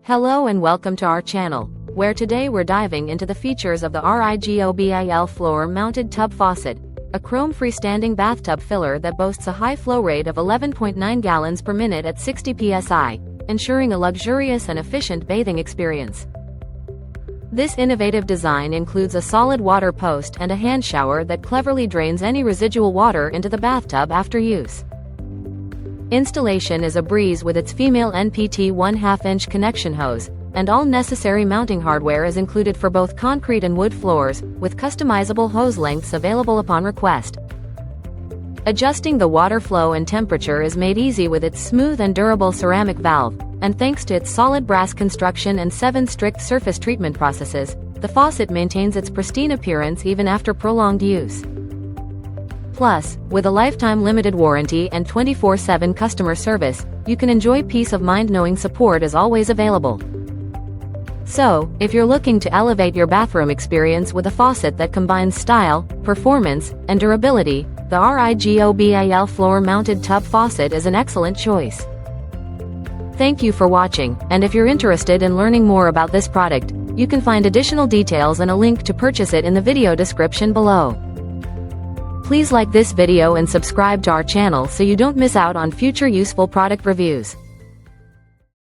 Hello and welcome to our channel, where today we're diving into the features of the RIGOBAL floor-mounted tub faucet, a chrome freestanding bathtub filler that boasts a high flow rate of 11.9 gallons per minute at 60 psi, ensuring a luxurious and efficient bathing experience. This innovative design includes a solid water post and a hand shower that cleverly drains any residual water into the bathtub after use. Installation is a breeze with its female NPT 1/2-inch connection hose, and all necessary mounting hardware is included for both concrete and wood floors, with customizable hose lengths available upon request. Adjusting the water flow and temperature is made easy with its smooth and durable ceramic valve, and thanks to its solid brass construction and 7 strict surface treatment processes, the faucet maintains its pristine appearance even after prolonged use. Plus, with a lifetime limited warranty and 24/7 customer service, you can enjoy peace of mind knowing support is always available. So, if you're looking to elevate your bathroom experience with a faucet that combines style, performance, and durability, the RIGOBAL floor-mounted tub faucet is an excellent choice. Thank you for watching, and if you're interested in learning more about this product, you can find additional details and a link to purchase it in the video description below. Please like this video and subscribe to our channel so you don't miss out on future useful product reviews.